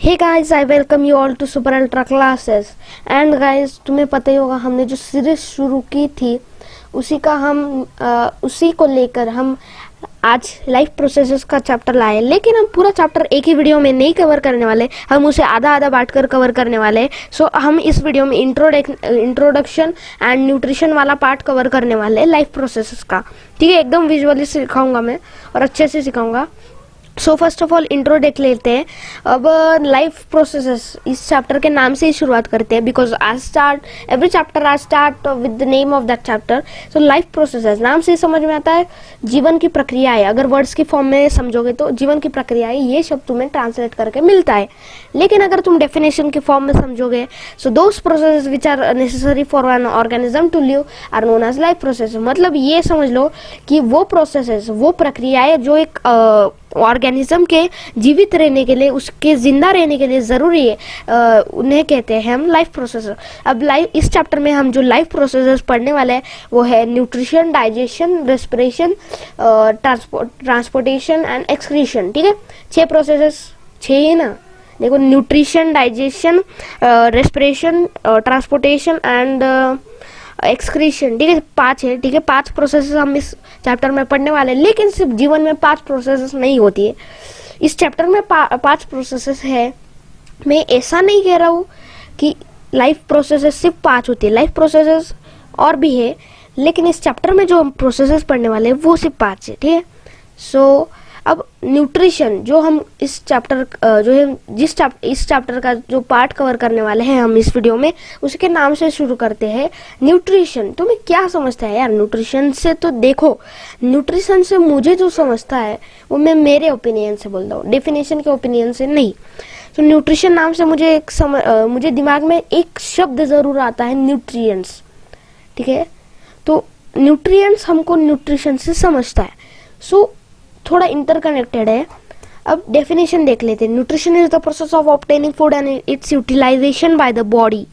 Hey guys, I welcome you all to super ultra classes. And guys, तुम्हें पता ही होगा हमने जो सीरीज शुरू की थी उसी को लेकर हम आज लाइफ प्रोसेसेस का चैप्टर लाए। लेकिन हम पूरा चैप्टर एक ही वीडियो में नहीं कवर करने वाले, हम उसे आधा आधा बांट कर कवर करने वाले। सो हम इस वीडियो में इंट्रोडक्शन एंड न्यूट्रिशन वाला पार्ट कवर करने वाले लाइफ प्रोसेसेस का। ठीक है, एकदम विजुअली सिखाऊंगा मैं और अच्छे से सिखाऊंगा। सो फर्स्ट ऑफ ऑल इंट्रो देख लेते हैं। अब लाइफ प्रोसेसेस इस चैप्टर के नाम से ही शुरुआत करते हैं, because I start every chapter I start with the name of that chapter. So life processes नाम से ही समझ में आता है जीवन की प्रक्रियाएं। अगर वर्ड्स की फॉर्म में समझोगे तो जीवन की प्रक्रियाएं, ये शब्द तुम्हें ट्रांसलेट करके मिलता है। लेकिन अगर तुम डेफिनेशन की फॉर्म में समझोगे, so those processes which are necessary for an organism to live are known as life process. मतलब ये समझ लो कि वो प्रोसेसेस, वो प्रक्रियाएं जो एक ऑर्गेनिज्म के जीवित रहने के लिए, उसके जिंदा रहने के लिए ज़रूरी है, उन्हें कहते हैं हम लाइफ प्रोसेस। अब इस चैप्टर में हम जो लाइफ प्रोसेसेस पढ़ने वाले हैं वो है nutrition, digestion, respiration, transportation and excretion. ठीक है, 6 प्रोसेसेस, 6 ही ना। देखो, nutrition, digestion, respiration, transportation and excretion. ठीक है, 5 है। ठीक है, 5 प्रोसेसेस हम इस चैप्टर में पढ़ने वाले हैं। लेकिन सिर्फ जीवन में 5 प्रोसेसेस नहीं होती है। इस चैप्टर में 5 प्रोसेसेस है। मैं ऐसा नहीं कह रहा हूँ कि लाइफ प्रोसेसेस सिर्फ 5 होती है, लाइफ प्रोसेसेस और भी है। लेकिन इस चैप्टर में जो हम प्रोसेसेस पढ़ने वाले हैं वो सिर्फ 5 है। ठीक है, सो अब न्यूट्रिशन जो हम इस चैप्टर इस चैप्टर का जो पार्ट कवर करने वाले हैं हम इस वीडियो में, उसके नाम से शुरू करते हैं। न्यूट्रिशन तुम्हें क्या समझता है यार न्यूट्रिशन से? तो देखो, न्यूट्रिशन से मुझे जो समझता है वो मैं मेरे ओपिनियन से बोलता हूँ, डेफिनेशन के ओपिनियन से नहीं। तो न्यूट्रिशन नाम से मुझे दिमाग में एक शब्द जरूर आता है, न्यूट्रिएंट्स। ठीक है, तो न्यूट्रिएंट्स हमको न्यूट्रिशन से समझता है। सो थोड़ा इंटरकनेक्टेड है। अब डेफिनेशन देख लेते हैं। Nutrition is the process of obtaining food and its utilization by the body.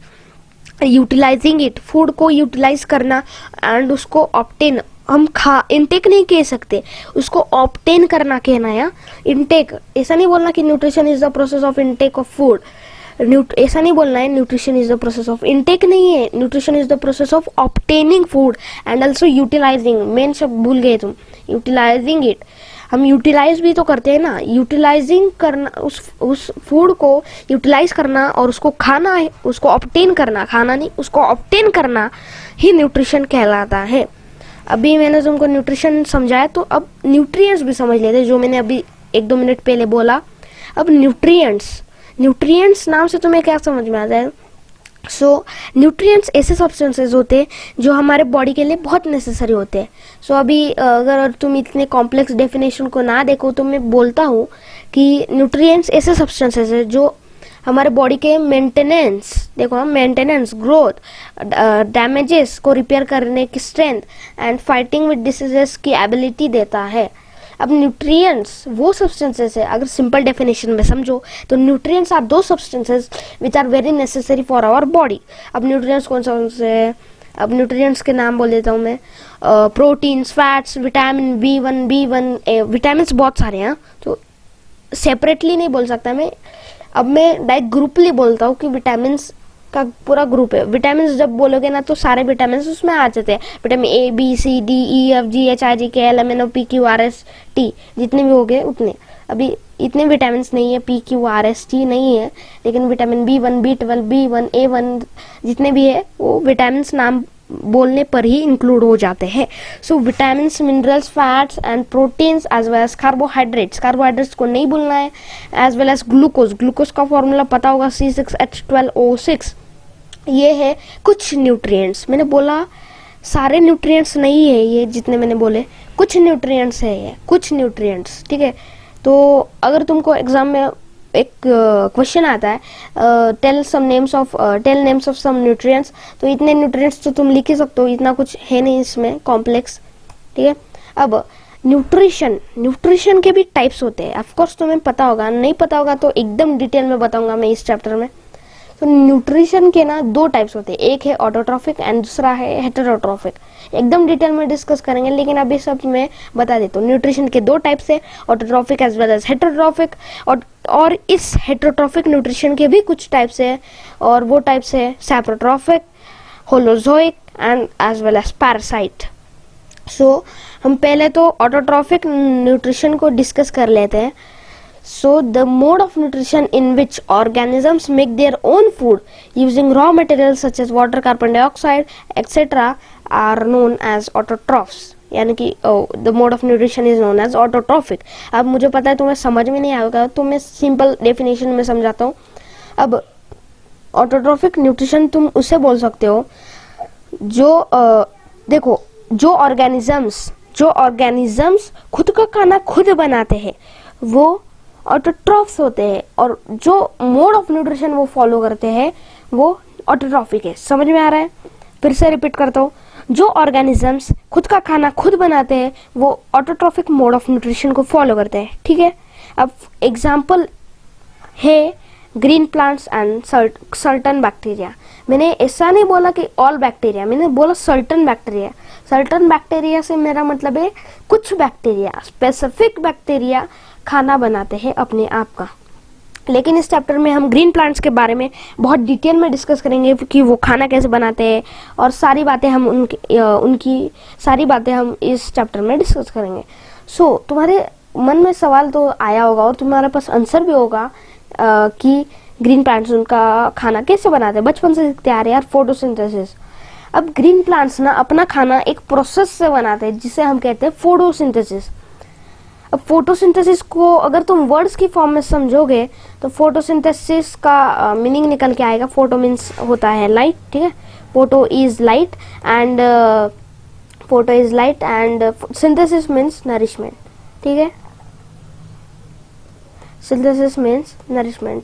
Utilizing it, food को यूटिलाइज करना एंड उसको ऑब्टेन, हम इनटेक नहीं कह सकते, उसको ऑब्टेन करना कहना है। इनटेक ऐसा नहीं बोलना कि nutrition is the process of intake of food, ऐसा नहीं बोलना है। Nutrition is the process of intake नहीं है, nutrition is the process of obtaining food and also utilizing. Main शब्द भूल गए तुम, यूटिलाइजिंग इट। हम यूटिलाइज भी तो करते हैं ना, यूटिलाइजिंग करना, उस फूड को यूटिलाइज करना और उसको खाना है, उसको ऑब्टेन करना, खाना नहीं, उसको ऑब्टेन करना ही न्यूट्रिशन कहलाता है। अभी मैंने तुमको न्यूट्रिशन समझाया, तो अब न्यूट्रिएंट्स भी समझ लेते, जो मैंने अभी 1-2 मिनट पहले बोला। अब न्यूट्रिएंट्स नाम से तुम्हें क्या समझ में आता है? सो न्यूट्रिएंट्स ऐसे सब्सटेंसेस होते हैं जो हमारे बॉडी के लिए बहुत नेसेसरी होते हैं। सो अभी अगर तुम इतने कॉम्प्लेक्स डेफिनेशन को ना देखो तो मैं बोलता हूँ कि न्यूट्रिएंट्स ऐसे सब्सटेंसेस है जो हमारे बॉडी के मेंटेनेंस, देखो हम मेंटेनेंस, ग्रोथ, डैमेजेस को रिपेयर करने की strength and fighting with diseases की एबिलिटी देता है। अब न्यूट्रिएंट्स वो सब्सटेंसेस है, अगर सिंपल डेफिनेशन में समझो तो nutrients are those substances which are very necessary for our body. अब न्यूट्रिएंट्स कौन से है? अब न्यूट्रिएंट्स के नाम बोल देता हूँ मैं। Proteins, fats, vitamin B1 vitamins बहुत सारे हैं, तो सेपरेटली नहीं बोल सकता मैं। अब मैं डायरेक्ट ग्रुपली बोलता हूँ कि विटामिन्स का पूरा ग्रुप है। विटामिन्स जब बोलोगे ना तो सारे विटामिन्स उसमें आ जाते हैं। Vitamin A, B, C, D, E, F, G, H, I, J, K, L, M, N, O, P, Q, R, S, T, जितने भी हो गए उतने। अभी इतने विटामिन्स नहीं है, P, Q, R, S, T नहीं है, लेकिन vitamin B1, B12, B1, A1 जितने भी है वो विटामिन्स नाम बोलने पर ही इंक्लूड हो जाते हैं। So vitamins, minerals, fats and proteins as well as carbohydrates को नहीं भूलना है, एज वेल एज ग्लूकोज का फॉर्मूला पता होगा, C6H12O6। ये है कुछ न्यूट्रिएंट्स। मैंने बोला सारे न्यूट्रिएंट्स नहीं है ये जितने मैंने बोले, कुछ न्यूट्रिएंट्स है ये, कुछ न्यूट्रिएंट्स। ठीक है, तो अगर तुमको एग्जाम में एक क्वेश्चन आता है, tell names of some nutrients, तो इतने न्यूट्रिएंट्स तो तुम लिख ही सकते हो, इतना कुछ है नहीं इसमें कॉम्प्लेक्स। ठीक है, अब न्यूट्रिशन के भी टाइप्स होते हैं। ऑफ कोर्स तुम्हें पता होगा, नहीं पता होगा तो एकदम डिटेल में बताऊंगा मैं इस चैप्टर में। तो न्यूट्रिशन के ना दो टाइप्स होते हैं, एक है ऑटोट्रॉफिक एंड दूसरा है हेटेरोट्रॉफिक। एकदम डिटेल में डिस्कस करेंगे, लेकिन अभी सब मैं बता देता हूँ। न्यूट्रिशन के दो टाइप्स है, autotrophic as well as heterotrophic. और इस हेटेरोट्रॉफिक न्यूट्रिशन के भी कुछ टाइप्स है, और वो टाइप्स है saprotrophic, holozoic and as well as parasite. So हम पहले तो ऑटोट्रॉफिक न्यूट्रिशन को डिस्कस कर लेते हैं। So the mode of nutrition in which organisms make their own food using raw materials such as water, carbon dioxide, etc. are known as autotrophs. यानी कि the mode of nutrition is known as autotrophic. अब मुझे पता है तुम्हें समझ में नहीं आएगा, तो मैं सिंपल डेफिनेशन में समझाता हूँ। अब ऑटोट्रॉफिक न्यूट्रिशन तुम उसे बोल सकते हो जो देखो, जो ऑर्गेनिजम्स खुद का खाना खुद बनाते हैं वो ऑटोट्रॉफ्स होते हैं, और जो मोड ऑफ न्यूट्रिशन वो फॉलो करते हैं वो ऑटोट्रॉफिक है। समझ में आ रहा है? फिर से रिपीट करता हूँ, जो ऑर्गेनिजम्स खुद का खाना खुद बनाते हैं वो ऑटोट्रॉफिक मोड ऑफ न्यूट्रिशन को फॉलो करते हैं, ठीक है। अब एग्जाम्पल है green plants and certain bacteria. मैंने ऐसा नहीं बोला कि ऑल बैक्टीरिया, मैंने बोला सर्टन बैक्टीरिया। सर्टन बैक्टीरिया से मेरा मतलब है कुछ बैक्टीरिया, स्पेसिफिक बैक्टीरिया खाना बनाते हैं अपने आप का। लेकिन इस चैप्टर में हम ग्रीन प्लांट्स के बारे में बहुत डिटेल में डिस्कस करेंगे कि वो खाना कैसे बनाते हैं, और सारी बातें हम उनकी सारी बातें हम इस चैप्टर में डिस्कस करेंगे। सो तुम्हारे मन में सवाल तो आया होगा और तुम्हारे पास आंसर भी होगा कि ग्रीन प्लांट्स उनका खाना कैसे बनाते हैं। बचपन से सीखते आ रहे यार, फोटोसिंथेसिस। अब ग्रीन प्लांट्स ना अपना खाना एक प्रोसेस से बनाते हैं जिसे हम कहते हैं फोटोसिंथेसिस। अब फोटोसिंथेसिस को अगर तुम वर्ड्स की फॉर्म में समझोगे तो फोटोसिंथेसिस का मीनिंग निकल के आएगा। फोटो मीन्स होता है लाइट, ठीक है। Photo is light and synthesis means nourishment, ठीक है। सिंथेसिस मीन्स नरिशमेंट,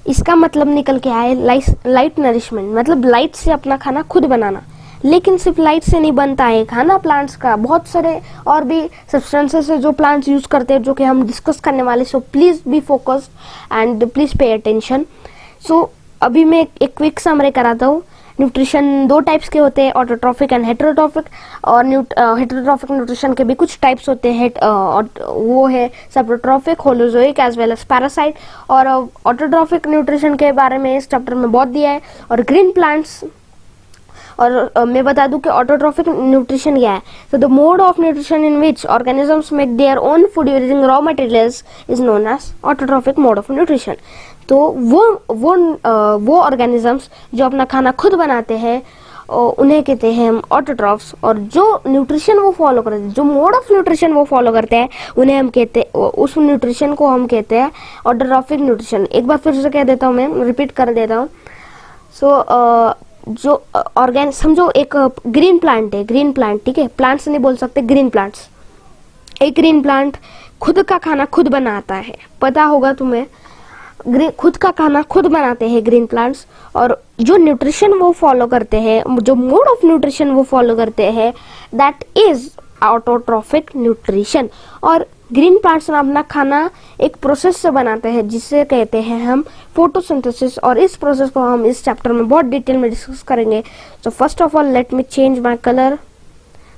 इसका मतलब निकल के आए लाइट नरिशमेंट, मतलब लाइट से अपना खाना खुद बनाना। लेकिन सिर्फ लाइट से नहीं बनता है खाना प्लांट्स का, बहुत सारे और भी सब्सटेंसेस है जो प्लांट्स यूज करते हैं, जो कि हम डिस्कस करने वाले। So please be focused and please pay attention. So अभी मैं एक क्विक समरी कराता हूँ। न्यूट्रिशन दो टाइप्स के होते हैं, ऑटोट्रॉफिक एंड हेटेरोट्रॉफिक। और हेटेरोट्रॉफिक न्यूट्रिशन के भी कुछ टाइप्स होते हैं, वो है saprotrophic, holozoic as well as parasite. और ऑटोट्रॉफिक न्यूट्रिशन के बारे में इस चैप्टर में बहुत दिया है। और ग्रीन प्लांट्स, और मैं बता दूं कि ऑटोट्रॉफिक न्यूट्रिशन क्या है। तो the mode of nutrition in which organisms make their own food using raw materials is known as autotrophic mode of nutrition. तो वो ऑर्गेनिजम्स जो अपना खाना खुद बनाते हैं उन्हें कहते हैं हम ऑटोट्रॉफ्स। और जो न्यूट्रिशन वो फॉलो करते हैं, जो मोड ऑफ न्यूट्रिशन वो फॉलो करते हैं, उन्हें हम कहते हैं, उस न्यूट्रिशन को हम कहते हैं ऑटोट्रॉफिक न्यूट्रिशन। एक बार फिर से कह देता हूँ, मैं रिपीट कर देता हूँ। सो जो समझो एक ग्रीन प्लांट है, ग्रीन प्लांट, ठीक है। प्लांट्स नहीं बोल सकते, ग्रीन प्लांट्स। एक ग्रीन प्लांट खुद का खाना खुद बनाता है, पता होगा तुम्हें। खुद का खाना खुद बनाते हैं ग्रीन प्लांट्स, और जो न्यूट्रिशन वो फॉलो करते हैं, जो मोड ऑफ न्यूट्रिशन वो फॉलो करते हैं, दैट इज ऑटोट्रॉफिक न्यूट्रिशन। और ग्रीन प्लांट्स अपना खाना एक प्रोसेस से बनाते हैं जिसे कहते हैं हम फोटोसिंथेसिस। और इस प्रोसेस को हम इस चैप्टर में बहुत डिटेल में डिस्कस करेंगे। सो first of all let me change my colour,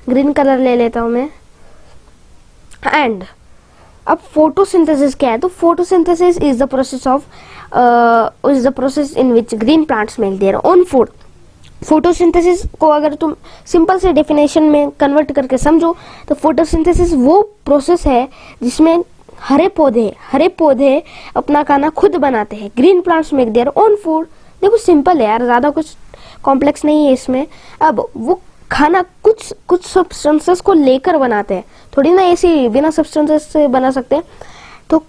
green colour ले लेता हूं मैं। एंड अब फोटोसिंथेसिस क्या है? तो photosynthesis is the process in which green plants make their own food. Photosynthesis को अगर तुम सिंपल से डेफिनेशन में कन्वर्ट करके समझो तो फोटोसिंथेसिस वो प्रोसेस है जिसमें हरे पौधे अपना खाना खुद बनाते हैं। Green plants make their own food. देखो सिंपल है यार, ज्यादा कुछ कॉम्प्लेक्स नहीं है इसमें। अब वो खाना कुछ सब्सटेंसेस को लेकर बनाते हैं, थोड़ी ना ऐसे बिना सब्सटेंसेस से बना सकते। तो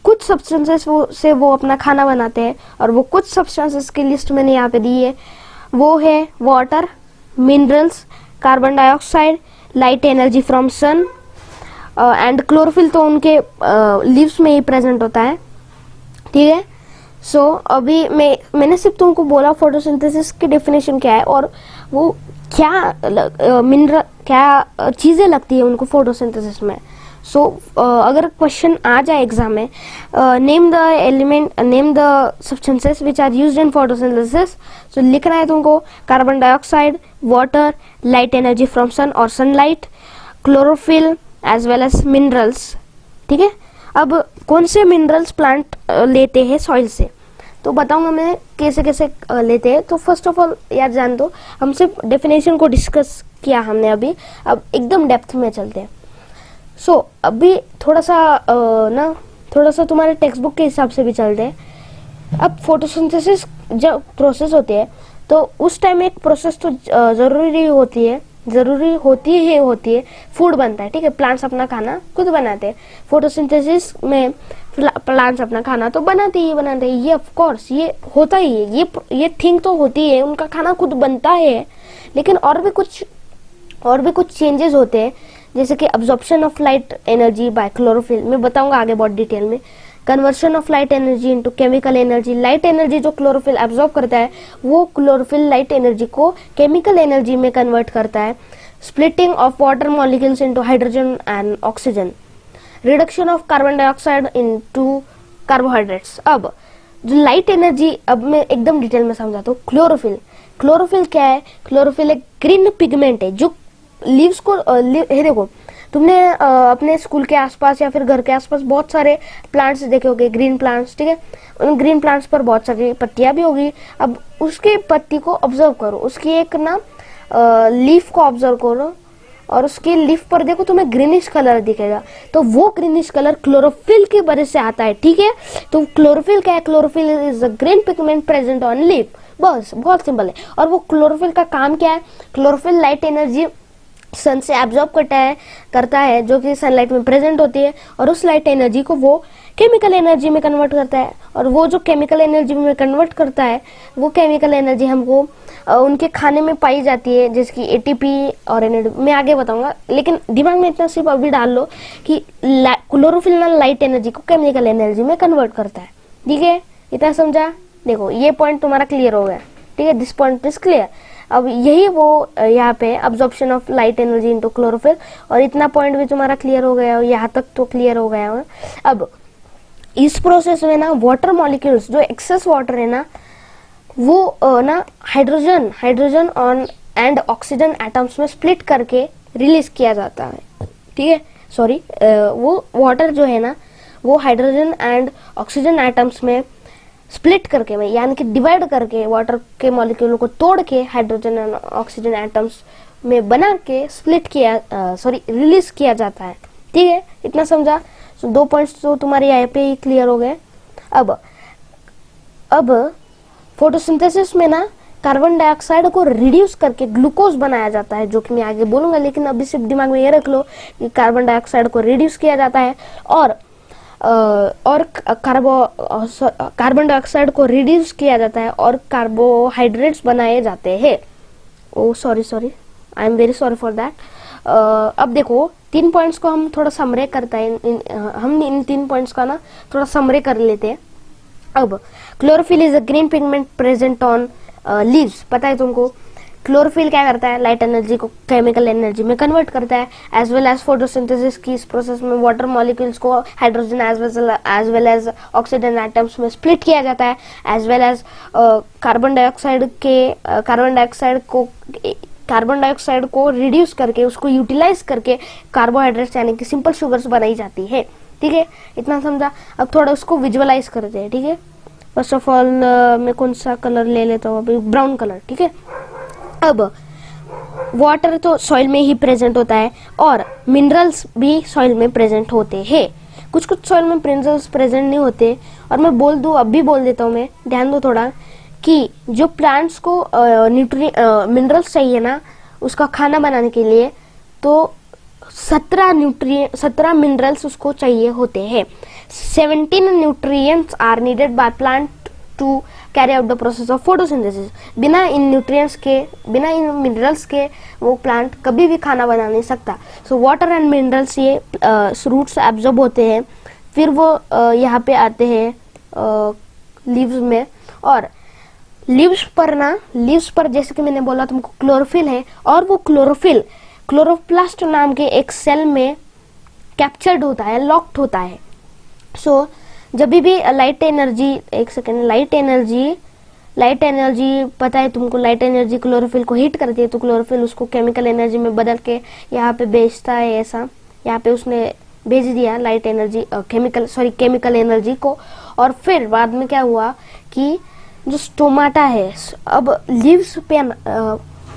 कुछ सब्सटेंसेस से वो अपना खाना बनाते हैं, और वो कुछ सब्सटेंसेस की लिस्ट मैंने यहाँ पे दी है। वो है water, minerals, carbon dioxide, light energy from sun and chlorophyll तो उनके लीव्स में ही प्रेजेंट होता है, ठीक है। सो अभी मैंने सिर्फ तुमको बोला फोटोसिंथेसिस की डेफिनेशन क्या है और वो क्या मिनरल क्या चीज़ें लगती है उनको फोटोसिंथेसिस में। सो अगर क्वेश्चन आ जाए एग्जाम में, name the substances which are used in photosynthesis, so लिखना है तुमको carbon dioxide, water, light energy from sun और sunlight, chlorophyll as well as minerals. ठीक है, अब कौन से मिनरल्स प्लांट लेते हैं सॉइल से, तो बताऊंगा मैं कैसे कैसे लेते हैं। तो फर्स्ट ऑफ ऑल यार जान दो, हम सिर्फ डेफिनेशन को डिस्कस किया हमने अभी, अब एकदम डेप्थ में चलते हैं। सो अभी थोड़ा सा तुम्हारे टेक्स्ट बुक के हिसाब से भी चलते हैं। अब फोटोसिंथेसिस जब प्रोसेस होती है तो उस टाइम एक प्रोसेस तो जरूरी होती है फूड बनता है। ठीक है, प्लांट्स अपना खाना खुद बनाते हैं। फोटोसिंथेसिस में प्लांट्स अपना खाना तो बनाते ही ये ऑफ कोर्स ये होता ही है, ये थिंग तो होती है, उनका खाना खुद बनता है। लेकिन और भी कुछ चेंजेस होते हैं, जैसे कि absorption of light energy by chlorophyll, मैं बताऊंगा आगे बहुत डिटेल में। Conversion of light energy into chemical energy, light energy जो क्लोरोफिल एब्जॉर्ब करता है वो क्लोरोफिल लाइट एनर्जी को केमिकल एनर्जी में कन्वर्ट करता है। Splitting of water molecules into hydrogen and oxygen, reduction of carbon dioxide into carbohydrates. अब जो लाइट एनर्जी, अब मैं एकदम डिटेल में समझाता हूँ। क्लोरोफिल क्या है? क्लोरोफिल एक ग्रीन पिगमेंट है जो लीव्स को देखो, तुमने अपने स्कूल के आसपास या फिर घर के आसपास बहुत सारे प्लांट्स देखे होंगे, ग्रीन प्लांट्स। ठीक है, उन ग्रीन प्लांट्स पर बहुत सारी पत्तियां भी होगी। अब उसके पत्ती को ऑब्जर्व करो, उसकी एक ना लीफ को ऑब्जर्व करो और उसके लीफ पर देखो तुम्हें ग्रीनिश कलर दिखेगा, तो वो ग्रीनिश कलर क्लोरोफिल की वजह से आता है। ठीक है, तो क्लोरोफिल क्या है? Chlorophyll is a green pigment present on leaf, बस बहुत सिंपल है। और वो क्लोरोफिल का काम क्या है? क्लोरोफिल लाइट एनर्जी सन से एब्जॉर्ब करता है जो कि सनलाइट में प्रेजेंट होती है, और उस लाइट एनर्जी को वो केमिकल एनर्जी में कन्वर्ट करता है। और वो जो केमिकल एनर्जी में कन्वर्ट करता है, वो केमिकल एनर्जी हमको उनके खाने में पाई जाती है, जैसे कि एटीपी और एनएडीपी, मैं आगे बताऊंगा। लेकिन दिमाग में इतना सिर्फ अभी डाल लो कि क्लोरोफिल लाइट एनर्जी को केमिकल एनर्जी में कन्वर्ट करता है। ठीक है, इतना समझा? देखो ये पॉइंट तुम्हारा क्लियर हो गया। ठीक है, दिस पॉइंट इज क्लियर। अब यही वो यहाँ पे absorption of light energy into chlorophyll, और इतना पॉइंट भी तुम्हारा क्लियर हो गया, और यहाँ तक तो क्लियर हो गया है। अब इस प्रोसेस में ना वाटर मॉलिक्यूल्स, जो एक्सेस वाटर है ना, वो ना hydrogen on and oxygen atoms में स्प्लिट करके रिलीज किया जाता है। ठीक है, सॉरी, वो वाटर जो है ना, वो हाइड्रोजन एंड ऑक्सीजन एटम्स में स्प्लिट करके, यानी कि डिवाइड करके, वाटर के मॉलिक्यूल को तोड़ के हाइड्रोजन एंड ऑक्सीजन एटम्स में बना के रिलीज किया जाता है। ठीक है, इतना समझा? तो 2 पॉइंट्स तो तुम्हारे यहाँ पे ही क्लियर हो गए। अब फोटोसिंथेसिस में ना कार्बन डाइऑक्साइड को रिड्यूस करके ग्लूकोज बनाया जाता है, जो कि मैं आगे बोलूंगा। लेकिन अभी सिर्फ दिमाग में ये रख लो कि कार्बन डाइऑक्साइड को रिड्यूस किया जाता है और कार्बन डाइऑक्साइड को रिड्यूस किया जाता है और कार्बोहाइड्रेट्स बनाए जाते हैं। Oh sorry, I am very sorry for that. अब देखो 3 पॉइंट्स को हम थोड़ा समरे करता है, हम इन 3 पॉइंट्स का ना थोड़ा समरे कर लेते हैं। अब chlorophyll is a green pigment present on leaves, पता है तुमको। क्लोरोफिल क्या करता है? लाइट एनर्जी को केमिकल एनर्जी में कन्वर्ट करता है। एज वेल एज फोटोसिंथेसिस की इस प्रोसेस में वाटर मॉलिक्यूल्स को hydrogen as well as oxygen atoms में स्प्लिट किया जाता है। As well as carbon dioxide को रिड्यूस करके, उसको यूटिलाइज करके कार्बोहाइड्रेट्स यानी कि सिंपल शुगर्स बनाई जाती है। ठीक है, इतना समझा? अब थोड़ा उसको विजुअलाइज करते हैं। ठीक है, फर्स्ट ऑफ ऑल मैं कौन सा कलर ले लेता हूँ अभी? Brown colour. ठीक है, अब वाटर तो सॉइल में ही प्रेजेंट होता है और मिनरल्स भी सॉइल में प्रेजेंट होते हैं। कुछ सॉइल में मिनरल्स प्रेजेंट नहीं होते, और मैं अभी बोल देता हूँ मैं, ध्यान दो थोड़ा, कि जो प्लांट्स को मिनरल्स चाहिए ना उसका खाना बनाने के लिए, तो 17 मिनरल्स उसको चाहिए होते हैं। 17 nutrients are needed by plant to carry out the process of photosynthesis. बिना इन मिनरल्स के वो प्लांट कभी भी खाना बना नहीं सकता। सो वाटर एंड मिनरल्स ये रूट्स एब्जॉर्ब होते हैं, फिर वो यहाँ पे आते हैं लीव्स में, और लीव्स पर जैसे कि मैंने बोला तुमको क्लोरोफिल है, और वो क्लोरोफिल क्लोरोप्लास्ट नाम के एक सेल में कैप्चर्ड होता है, लॉक्ड होता है। सो जब भी लाइट एनर्जी, एक सेकेंड, लाइट एनर्जी पता है तुमको, लाइट एनर्जी क्लोरोफिल को हीट करती है, तो क्लोरोफिल उसको केमिकल एनर्जी में बदल के यहाँ पे बेचता है। ऐसा यहाँ पे उसने भेज दिया लाइट एनर्जी, केमिकल एनर्जी को। और फिर बाद में क्या हुआ कि जो स्टोमाटा है, अब लीव्स पे,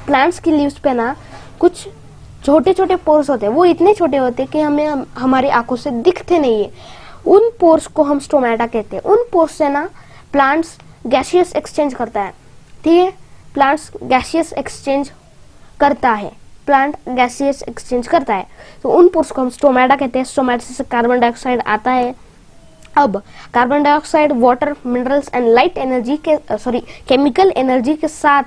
प्लांट्स की लीव्स पे ना कुछ छोटे छोटे पोर्स होते हैं, वो इतने छोटे होते हैं कि हमें हमारी आंखों से दिखते नहीं है। उन पोर्स को हम स्टोमाटा कहते हैं। उन पोर्स से ना प्लांट्स गैसियस एक्सचेंज करता है, ठीक है, प्लांट्स गैसियस एक्सचेंज करता है, प्लांट गैसियस एक्सचेंज करता है। तो उन पोर्स को हम स्टोमाटा कहते हैं। स्टोमाटा से कार्बन डाइऑक्साइड आता है। अब carbon dioxide water, minerals and light energy के केमिकल एनर्जी के साथ,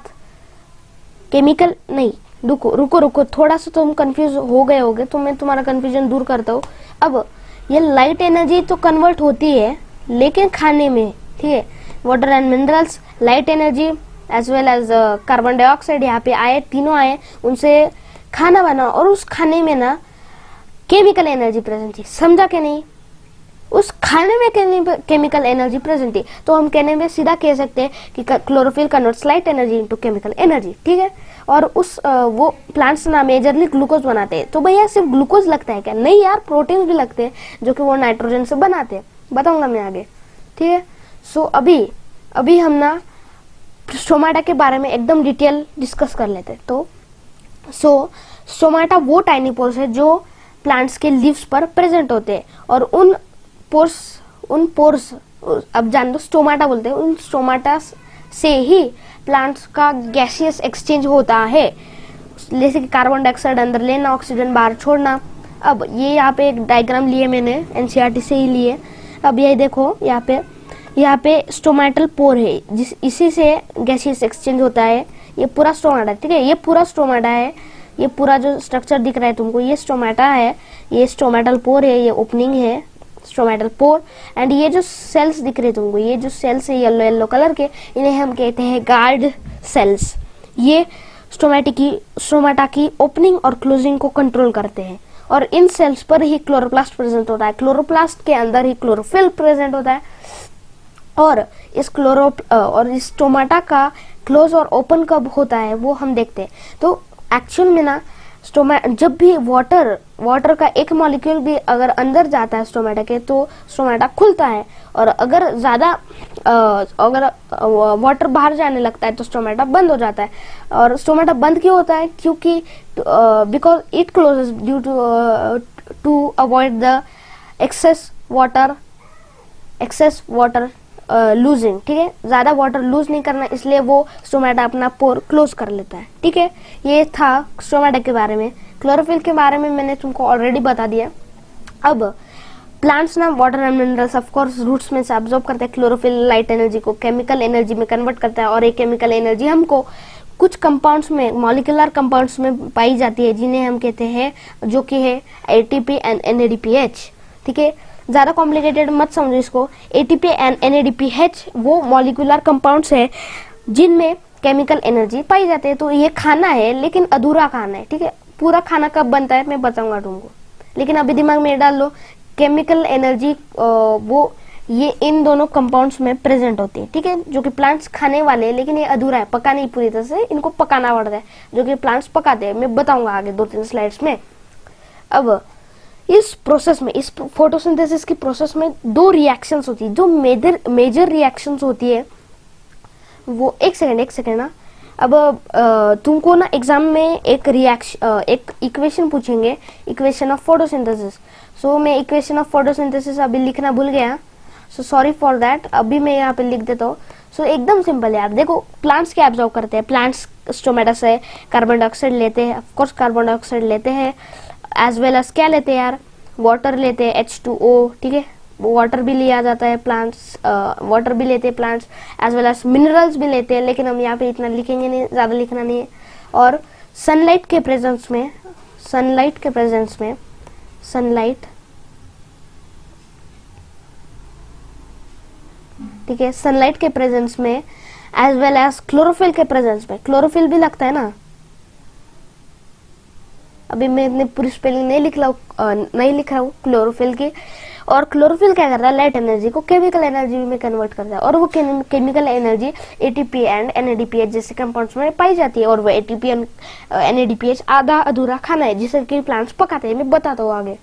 केमिकल नहीं, रुको थोड़ा सा तुम कंफ्यूज हो गए होगे, तो मैं तुम्हारा कंफ्यूजन दूर करता हूँ। अब ये लाइट एनर्जी तो कन्वर्ट होती है लेकिन खाने में, ठीक है, water and minerals, light energy as well as carbon dioxide यहाँ पे आए, तीनों आए, उनसे खाना बना और उस खाने में ना केमिकल एनर्जी प्रेजेंट थी। समझा कि नहीं? उस खाने में केमिकल एनर्जी प्रेजेंट थी। तो हम कहने में सीधा कह सकते हैं कि chlorophyll converts light energy into chemical energy, ठीक है। और उस वो प्लांट्स ना मेजरली ग्लूकोज बनाते हैं। तो भैया सिर्फ ग्लूकोज लगता है क्या? नहीं यार, प्रोटीन भी लगते हैं जो कि वो नाइट्रोजन से बनाते हैं, बताऊंगा मैं आगे, ठीक है। सो अभी हम ना स्टोमाटा के बारे में एकदम डिटेल डिस्कस कर लेते हैं। तो स्टोमाटा वो टाइनी पोर्स है जो प्लांट्स के लीव्स पर प्रेजेंट होते हैं। और उन पोर्स अब जान दो, स्टोमाटा बोलते हैं, उन स्टोमाटा से ही प्लांट्स का गैसियस एक्सचेंज होता है, जैसे कि कार्बन डाइऑक्साइड अंदर लेना, ऑक्सीजन बाहर छोड़ना। अब ये यहाँ पे एक डायग्राम लिए मैंने, एनसीईआरटी से ही लिए। अब ये देखो, यहाँ पे स्टोमेटल पोर है, इसी से गैसियस एक्सचेंज होता है। ये पूरा स्टोमाटा, ठीक है, ये पूरा स्टोमाटा है। ये पूरा जो स्ट्रक्चर दिख रहा है तुमको, ये स्टोमाटा है, ये स्टोमेटल पोर है, ये ओपनिंग है स्टोमेटल पोर। एंड ये जो सेल्स दिख रहे हैं तुमको, ये जो सेल्स है येलो कलर के, इन्हें हम कहते हैं गार्ड सेल्स। ये स्टोमाटा की ओपनिंग और क्लोजिंग को कंट्रोल करते हैं। और इन सेल्स पर ही क्लोरोप्लास्ट प्रेजेंट होता है। क्लोरोप्लास्ट के अंदर ही क्लोरोफिल प्रेजेंट होता है। और इस स्टोमाटा का क्लोज और ओपन कब होता है वो हम देखते हैं। तो एक्चुअल में ना जब भी वाटर का एक मॉलिक्यूल भी अगर अंदर जाता है स्टोमाटा के, तो स्टोमाटा खुलता है। और अगर ज्यादा वाटर बाहर जाने लगता है तो स्टोमाटा बंद हो जाता है। और स्टोमाटा बंद क्यों होता है? क्योंकि because it closes due to avoid the excess water losing, ठीक है, ज्यादा वाटर लूज नहीं करना, इसलिए वो स्टोमाटा अपना पोर क्लोज कर लेता है, ठीक है। ये था स्टोमाटा के बारे में। क्लोरोफिल के बारे में मैंने तुमको ऑलरेडी बता दिया। अब प्लांट्स ना water and minerals of course roots में से अब्सॉर्ब करते हैं। क्लोरोफिल लाइट एनर्जी को केमिकल एनर्जी में कन्वर्ट करता है। और एक केमिकल एनर्जी हमको कुछ कंपाउंड्स में, मॉलिक्यूलर कंपाउंड्स में पाई जाती है, जिन्हें हम कहते हैं, जो कि है एटीपी एंड एनएडीपीएच, ठीक है। ज्यादा कॉम्प्लिकेटेड मत समझो इसको। एटीपी एंड एनएडीपीएच वो मॉलिक्यूलर कंपाउंड्स है जिनमें केमिकल एनर्जी पाई जाती है। तो ये खाना है लेकिन अधूरा खाना है, ठीक है। पूरा खाना कब बनता है मैं बताऊंगा तुमको, लेकिन अभी दिमाग में डाल लो, केमिकल एनर्जी वो ये इन दोनों कंपाउंड्स में प्रेजेंट होती है, ठीक है, जो कि प्लांट्स खाने वाले हैं, लेकिन ये अधूरा है, पका नहीं पूरी तरह से, इनको पकाना पड़ता है, जो कि प्लांट्स पकाते हैं। मैं बताऊंगा आगे 2-3 स्लाइड्स में। अब इस प्रोसेस में, इस फोटोसिंथेसिस की प्रोसेस में 2 रिएक्शंस होती है, जो मेजर रिएक्शंस होती है वो, एक सेकेंड ना। अब तुमको ना एग्जाम में एक इक्वेशन पूछेंगे, इक्वेशन ऑफ फोटोसिंथेसिस। सो मैं इक्वेशन ऑफ फोटोसिंथेसिस अभी लिखना भूल गया, सो सॉरी फॉर दैट। अभी मैं यहाँ पे लिख देता हूँ। सो एकदम सिंपल है यार, देखो प्लांट्स क्या एब्जॉर्ब करते हैं। प्लांट्स स्टोमेटा से कार्बन डाइऑक्साइड लेते हैं, ऑफकोर्स कार्बन डाइऑक्साइड लेते हैं, एज वेल एज क्या लेते हैं यार, वाटर लेते हैं, H2O, ठीक है, वाटर भी लिया जाता है प्लांट्स, वाटर भी लेते हैं plants, as well as minerals भी लेते हैं, लेकिन हम यहाँ पे इतना लिखेंगे नहीं, ज्यादा लिखना नहीं है। और सनलाइट के प्रेजेंस में, ठीक है, सनलाइट के प्रेजेंस में एज वेल एज क्लोरोफिल के प्रेजेंस में, क्लोरोफिल भी लगता है ना, अभी मैं इतनी पूरी स्पेलिंग नहीं लिख रहा हूँ क्लोरोफिल की। और क्लोरोफिल क्या करता है, लाइट एनर्जी को केमिकल एनर्जी में कन्वर्ट करता है, और वो chemical energy ATP and NADPH जैसे कंपाउंड्स में पाई जाती है। और वो एटीपी एंड एनएडीपीएच आधा अधूरा खाना है जिसे कि प्लांट्स पकाते हैं, मैं बताता हूँ आगे।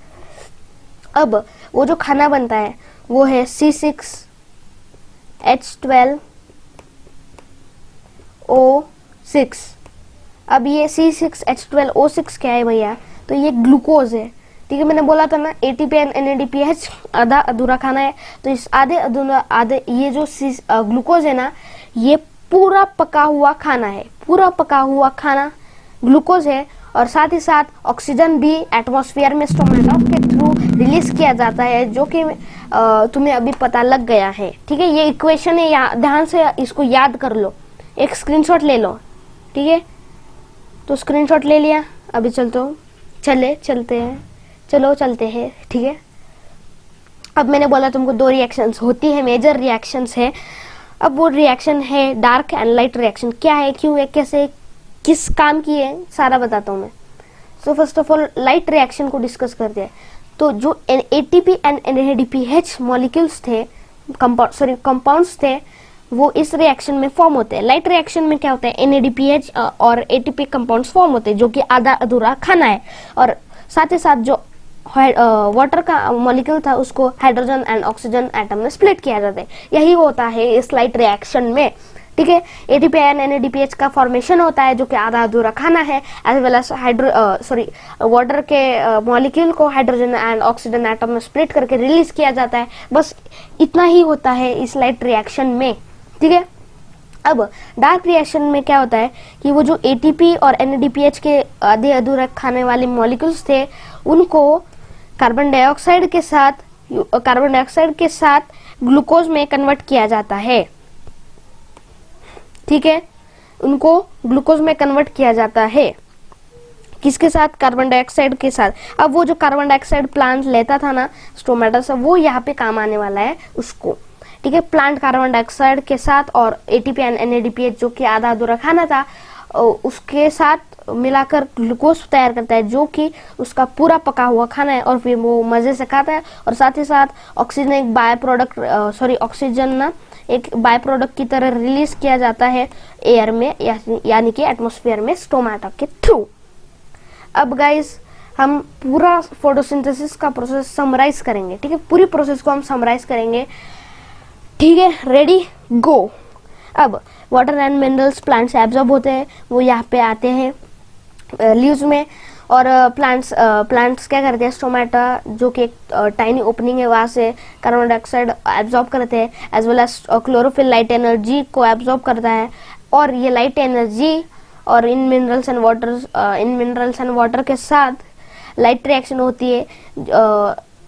अब वो जो खाना बनता है वो है C6H12O6। अब ये C6H12O6 क्या है भैया, तो ये ग्लूकोज है, ठीक है। मैंने बोला था ना एटीपी एंड एनएडीपीएच आधा अधूरा खाना है, तो इस आधे ये जो ग्लूकोज है ना, ये पूरा पका हुआ खाना है, पूरा पका हुआ खाना ग्लूकोज है। और साथ ही साथ ऑक्सीजन भी एटमॉस्फेयर में स्टोमेटा के थ्रू रिलीज किया जाता है, जो कि तुम्हें अभी पता लग गया है, ठीक है। ये इक्वेशन है, ध्यान से इसको याद कर लो, एक स्क्रीनशॉट ले लो, ठीक है। तो स्क्रीनशॉट ले लिया, अभी चलते हैं, ठीक है। अब मैंने बोला तुमको 2 रिएक्शंस होती है, मेजर रिएक्शंस है। अब वो रिएक्शन है डार्क एंड लाइट रिएक्शन, क्या है, क्यों है, कैसे, किस काम की है, सारा बताता हूँ मैं। सो first of all light reaction को डिस्कस करते हैं। तो जो एटीपी एंड एनएडीपीएच मॉलिक्यूल्स थे, कंपाउंड्स थे, वो इस रिएक्शन में फॉर्म होते हैं। लाइट रिएक्शन में क्या होता है, एनएडीपीएच और एटीपी कंपाउंड्स फॉर्म होते हैं, जो कि आधा अधूरा खाना है। और साथ ही साथ जो वाटर का मॉलिक्यूल था उसको हाइड्रोजन एंड ऑक्सीजन एटम में स्प्लिट किया जाता है। यही होता है इस लाइट रिएक्शन में, ठीक है। एटीपी एंड एनएडीपीएच का फॉर्मेशन होता है, जो कि आधा अधूरा खाना है, एज वेल एज वाटर के मॉलिक्यूल को हाइड्रोजन एंड ऑक्सीजन एटम में स्प्लिट करके रिलीज किया जाता है। बस इतना ही होता है इस लाइट रिएक्शन में, ठीक है। अब डार्क रिएक्शन में क्या होता है कि वो जो एटीपी और एनएडीपीएच के आधे अधूरा खाने वाले मॉलिक्यूल्स थे, उनको कार्बन डाइऑक्साइड के साथ ग्लूकोज में कन्वर्ट किया जाता है, ठीक है। उनको ग्लूकोज में कन्वर्ट किया जाता है, किसके साथ, कार्बन डाइऑक्साइड के साथ। अब वो जो कार्बन डाइऑक्साइड प्लांट लेता था ना स्टोमेटा से, वो यहाँ पे काम आने वाला है उसको, ठीक है। प्लांट कार्बन डाइऑक्साइड के साथ और एटीपी एंड एनएडीपीएच जो कि आधा अधूरा खाना था उसके साथ मिलाकर ग्लूकोज तैयार करता है, जो कि उसका पूरा पका हुआ खाना है, और फिर वो मजे से खाता है। और साथ ही साथ ऑक्सीजन एक बाय प्रोडक्ट की तरह रिलीज किया जाता है एयर में, यानी कि एटमॉस्फेयर में स्टोमेटा के थ्रू। अब गाइस हम पूरा फोटोसिंथेसिस का प्रोसेस समराइज करेंगे, ठीक है। पूरी प्रोसेस को हम समराइज करेंगे, ठीक है। रेडी, गो। अब वाटर एंड मिनरल्स प्लांट से एब्जॉर्ब होते हैं, वो यहाँ पे आते हैं लीव्स में, और प्लांट्स क्या करते हैं, स्टोमेटा जो कि एक टाइनी ओपनिंग है, वहाँ से कार्बन डाइऑक्साइड एब्जॉर्ब करते हैं, as well as chlorophyll light energy को एब्जॉर्ब करता है। और ये लाइट एनर्जी और इन मिनरल्स एंड वाटर के साथ लाइट रिएक्शन होती है,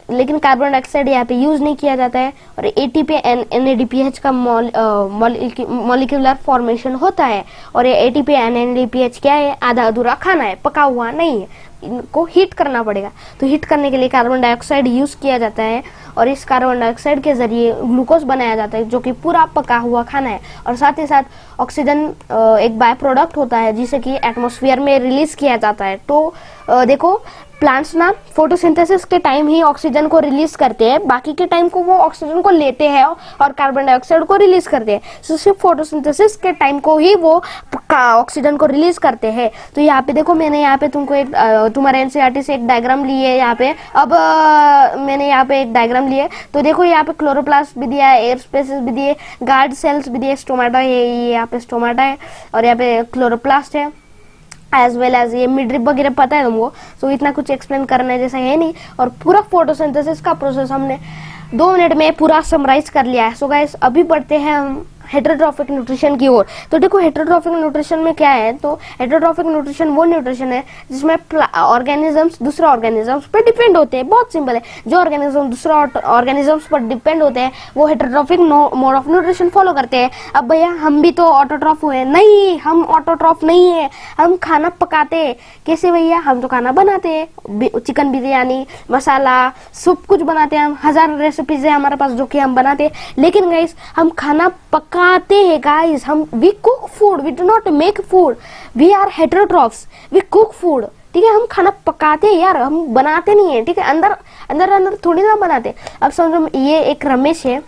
लेकिन कार्बन डाइऑक्साइड यहाँ पे यूज नहीं किया जाता है। और एटीपी एंड एनएडीपीएच का मॉलिक्यूलर फॉर्मेशन होता है। और ये एटीपी एंड एनएडीपीएच क्या है, आधा अधूरा खाना है, पका हुआ नहीं है, इनको हीट करना पड़ेगा। तो हीट करने के लिए कार्बन डाइऑक्साइड यूज किया जाता है, और इस कार्बन डाइऑक्साइड के जरिए ग्लूकोज बनाया जाता है, जो कि पूरा पका हुआ खाना है। और साथ ही साथ ऑक्सीजन एक बाय प्रोडक्ट होता है, जिसे कि एटमॉस्फेयर में रिलीज किया जाता है। तो देखो प्लांट्स ना फोटोसिंथेसिस के टाइम ही ऑक्सीजन को रिलीज करते हैं, बाकी के टाइम को वो ऑक्सीजन को लेते हैं और कार्बन डाइऑक्साइड को रिलीज करते हैं। तो सिर्फ फोटोसिंथेसिस के टाइम को ही वो ऑक्सीजन को रिलीज करते हैं। तो यहाँ पे देखो, मैंने यहाँ पे तुमको एक तुम्हारे एनसीईआरटी से एक डायग्राम ली है यहाँ पे। अब मैंने यहाँ पे एक डायग्राम ली है, तो देखो यहाँ पे क्लोरोप्लास्ट भी दिया है, एयर स्पेसेस भी दिए, गार्ड सेल्स भी दिए, स्टोमेटा है, ये यहाँ पे स्टोमेटा है और यहाँ पे क्लोरोप्लास्ट है, एज वेल एज ये मिडरिप वगैरह पता है तुमको। सो इतना कुछ एक्सप्लेन करने जैसा है नहीं, और पूरा फोटोसिंथेसिस का प्रोसेस हमने 2 मिनट में पूरा समराइज कर लिया है। सो गाइस अभी बढ़ते हैं हम हेटेरोट्रॉफिक न्यूट्रिशन की ओर। तो देखो हेटेरोट्रॉफिक न्यूट्रिशन में क्या है, तो हेटेरोट्रॉफिक न्यूट्रिशन वो न्यूट्रिशन है जिसमें ऑर्गेनिजम्स दूसरे ऑर्गेनिजम्स पर डिपेंड होते हैं। बहुत सिंपल है, जो ऑर्गेनिज्म दूसरे ऑर्गेनिजम्स पर डिपेंड होते हैं वो heterotrophic mode of nutrition follow करते हैं। अब भैया हम भी तो ऑटोट्रॉफ हुए? नहीं, हम ऑटोट्रॉफ नहीं है, हम खाना पकाते हैं। कैसे भैया? हम तो खाना बनाते हैं, चिकन बिरयानी, मसाला, सब कुछ बनाते हैं हम। 1000 रेसिपीज है हमारे पास जो कि हम बनाते हैं, लेकिन गाइस हम खाना पकाते हैं गाइस। हम we cook food, we do not make food, we are heterotrophs, we cook food, ठीक है, हम खाना पकाते हैं यार, हम बनाते नहीं है, ठीक है, अंदर अंदर अंदर थोड़ी ना बनाते। अब समझो ये एक रमेश है,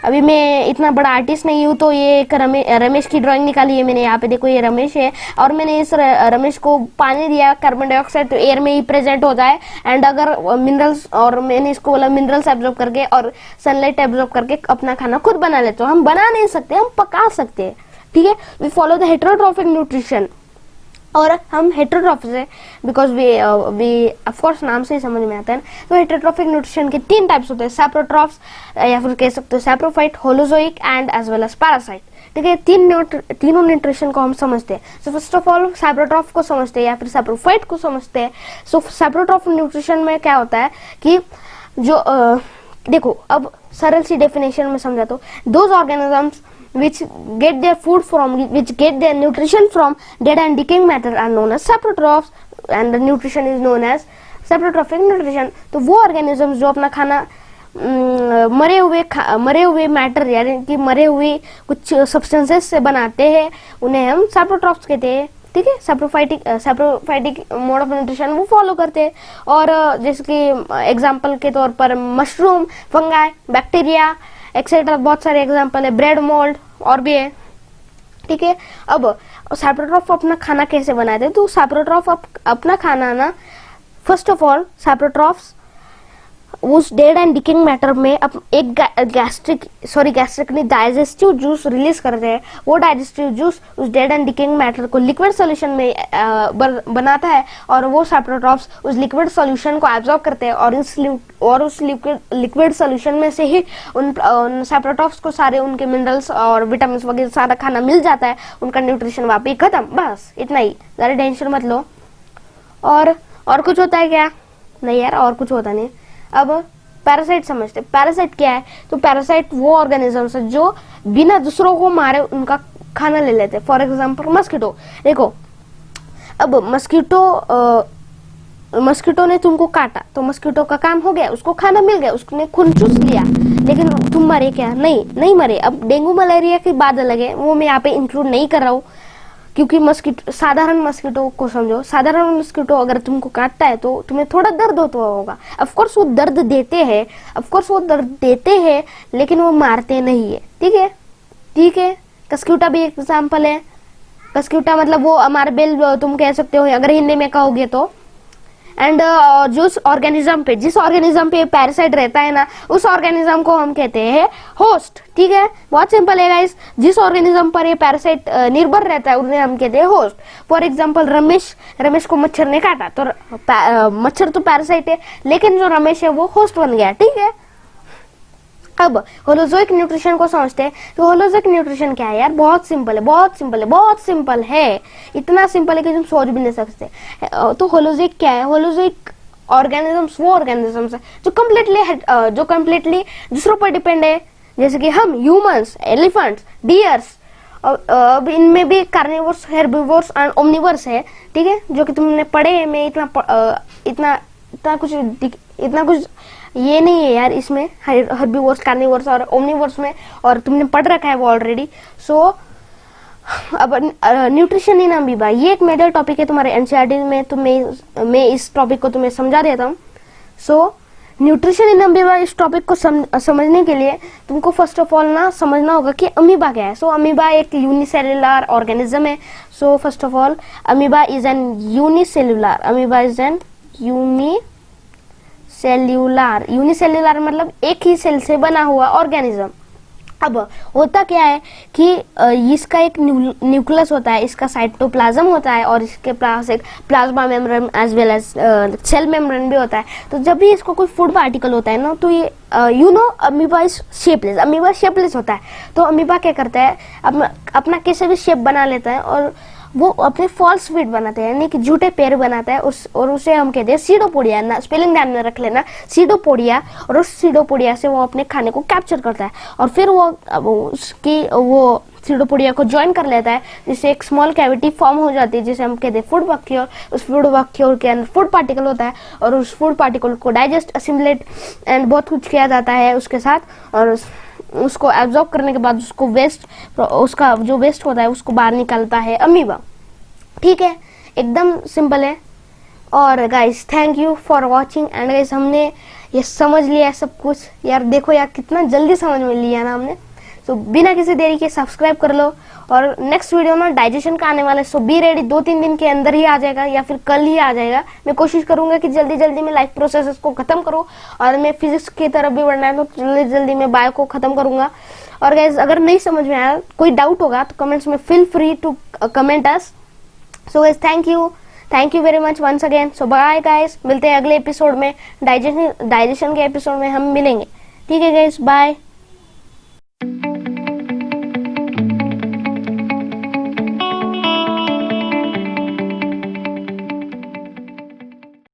अभी मैं इतना बड़ा आर्टिस्ट नहीं हूँ, तो ये एक रमेश की ड्राइंग निकाली है मैंने। यहाँ पे देखो ये रमेश है, और मैंने इस रमेश को पानी दिया, कार्बन डाइऑक्साइड तो एयर में ही प्रेजेंट होता है, एंड अगर मिनरल्स, और मैंने इसको बोला मिनरल्स एब्जॉर्ब करके और सनलाइट एब्जॉर्ब करके अपना खाना खुद बना लेते हो। हम बना नहीं सकते, हम पका सकते हैं, ठीक है। We follow the heterotrophic nutrition, और हम हेटेरोट्रॉफिक है बिकॉज वी ऑफ कोर्स नाम से ही समझ में आता है। तो हेटेरोट्रॉफिक न्यूट्रिशन के 3 टाइप्स होते हैं, सैप्रोट्रॉफ्स या फिर कह सकते हो saprophyte, holozoic and as well as parasite, ठीक है। तीनों न्यूट्रिशन को हम समझते हैं। So first of all saprotroph को समझते हैं या फिर सैप्रोफाइट को समझते हैं। सो सैप्रोट्रॉफ न्यूट्रिशन में क्या होता है कि जो देखो, अब सरल सी डेफिनेशन में समझा तो those organisms which get their food from, which get their nutrition from dead and decaying matter are known as saprotrophs, and the nutrition is known as saprotrophic nutrition। तो वो organisms जो अपना खाना मरे हुए मैटर यानी कि मरे हुए कुछ सब्सटेंसेस से बनाते हैं, उन्हें हम saprotrophs कहते हैं, ठीक है। सैप्रोफाइटिक मोड ऑफ न्यूट्रिशन वो फॉलो करते हैं, और जैसे कि एग्जांपल के तौर पर मशरूम, फंगाई, बैक्टीरिया एक्सेट्रा, बहुत सारे एग्जांपल है, ब्रेड मोल्ड और भी है, ठीक है। अब सैप्रोट्रॉफ अपना खाना कैसे बनाते हैं, तो सैप्रोट्रॉफ अपना खाना ना, फर्स्ट ऑफ ऑल सैप्रोट्रॉफ्स उस डेड एंड डिकिंग मैटर में एक गैस्ट्रिक नहीं, डाइजेस्टिव जूस रिलीज करते हैं। वो डाइजेस्टिव जूस उस डेड एंड डिकिंग मैटर को लिक्विड सॉल्यूशन में बनाता है, और वो सैप्रोट्रॉफ्स उस लिक्विड सॉल्यूशन को एब्जॉर्ब करते हैं, और उस लिक्विड सॉल्यूशन में से ही उन सैप्रोट्रॉफ्स को सारे उनके मिनरल्स और विटामिन वगैरह सारा खाना मिल जाता है, उनका न्यूट्रिशन वहाँ पे खत्म, बस इतना ही, ज़्यादा टेंशन मत लो। और कुछ होता है क्या? नहीं यार, और कुछ होता नहीं। अब पैरासाइट समझते, पैरासाइट क्या है? तो पैरासाइट वो ऑर्गेनिजम्स है जो बिना दूसरों को मारे उनका खाना ले लेते हैं। फॉर एग्जांपल मस्कीटो, देखो अब मस्कीटो ने तुमको काटा तो मस्कीटो का काम हो गया, उसको खाना मिल गया, उसने खून चूस लिया, लेकिन तुम मरे क्या? नहीं मरे। अब डेंगू मलेरिया की बात अलग है, वो मैं यहाँ पे इंक्लूड नहीं कर रहा हूँ, क्योंकि मस्कीटो, साधारण मस्कीटो को समझो। साधारण मस्कीटो अगर तुमको काटता है तो तुम्हें थोड़ा दर्द होता होगा, ऑफकोर्स वो दर्द देते हैं, लेकिन वो मारते नहीं है, ठीक है। कस्क्यूटा भी एग्जाम्पल है। कस्क्यूटा मतलब वो हमारे बेल तुम कह सकते हो अगर हिंदी में कहोगे तो। एंड जिस ऑर्गेनिज्म पे पैरासाइट रहता है ना, उस ऑर्गेनिज्म को हम कहते हैं होस्ट, ठीक है। बहुत सिंपल है गाइस, जिस ऑर्गेनिज्म पर ये पैरासाइट निर्भर रहता है उन्हें हम कहते हैं होस्ट। फॉर एग्जांपल रमेश को मच्छर ने काटा, तो मच्छर तो पैरासाइट है, लेकिन जो रमेश है वो होस्ट बन गया, ठीक है। अब होलोजोइक न्यूट्रिशन को समझते हैं। तो होलोजोइक न्यूट्रिशन क्या है यार? बहुत सिंपल है, इतना सिंपल है कि तुम सोच भी नहीं सकते। तो होलोजोइक क्या है? होलोजोइक ऑर्गेनिजम्स वो ऑर्गेनिजम्स है जो कम्प्लीटली दूसरों पर डिपेंड है, जैसे कि हम ह्यूमंस, एलिफेंट्स, डियर्स। अब इनमें भी कार्निवोर्स, हेर्बिवोर्स एंड ओमनिवोर्स है, ठीक है, जो कि तुमने पढ़े हैं। मैं इतना कुछ ये नहीं है यार इसमें, हर्बीवोर्स, कार्निवोर्स और ओमनिवोर्स में, और तुमने पढ़ रखा है वो ऑलरेडी। सो अब न्यूट्रिशन इन अमीबा, ये एक मेजर टॉपिक है तुम्हारे एनसीईआरटी में, तो मैं इस टॉपिक को तुम्हें समझा देता हूँ। सो न्यूट्रिशन इन अमीबा, इस टॉपिक को समझने के लिए तुमको फर्स्ट ऑफ ऑल ना समझना होगा कि अमीबा क्या है। सो अमीबा एक यूनिसेल्युलर ऑर्गेनिज्म है। सो first of all amoeba is an unicellular मतलब एक ही सेल से बना हुआ ऑर्गेनिज्म। अब होता क्या है कि इसका एक न्यूक्लियस होता है, इसका साइटोप्लाज्म होता है, और इसके पास एक plasma membrane as well as cell membrane भी होता है। तो जब भी इसको कोई फूड पार्टिकल होता है ना, तो ये amoeba is shapeless, amoeba shapeless होता है। तो अमीबा क्या करता है, अपना कैसे भी शेप बना लेता है, और वो अपने फॉल्स फीट बनाते हैं, यानी कि झूठे पैर बनाता है और उसे हम कहते हैं सीडोपोडिया। ना स्पेलिंग ध्यान में रख लेना, सीडोपोडिया। और उस सीडोपोडिया से वो अपने खाने को कैप्चर करता है, और फिर वो सीडोपोडिया को ज्वाइन कर लेता है, जिससे एक स्मॉल कैविटी फॉर्म हो जाती है, जिसे हम कहते हैं फूड वैक्यूल। उस फूड वैक्यूल के अंदर फूड पार्टिकल होता है, और उस फूड पार्टिकल को डाइजेस्ट, असिमिलेट एंड बहुत कुछ किया जाता है उसके साथ, और उसको एब्जॉर्ब करने के बाद उसका जो वेस्ट होता है उसको बाहर निकालता है अमीबा, ठीक है। एकदम सिंपल है। और guys thank you for watching. And guys हमने ये समझ लिया सब कुछ यार, देखो यार कितना जल्दी समझ में लिया ना हमने। सो बिना किसी देरी के सब्सक्राइब कर लो। और नेक्स्ट वीडियो में डाइजेशन का आने वाला है, सो बी रेडी। 2-3 दिन के अंदर ही आ जाएगा या फिर कल ही आ जाएगा। मैं कोशिश करूंगा कि जल्दी जल्दी मैं लाइफ प्रोसेसेस को खत्म करूँ, और मैं फिजिक्स की तरफ भी बढ़ना है तो जल्दी जल्दी मैं बायो को खत्म करूंगा। और गाइस अगर नहीं समझ में आया, कोई डाउट होगा तो कमेंट्स में feel free to comment us. So guys thank you very much once again. So bye guys, मिलते हैं अगले एपिसोड में। डाइजेशन के एपिसोड में हम मिलेंगे। ठीक है गाइस, बाय।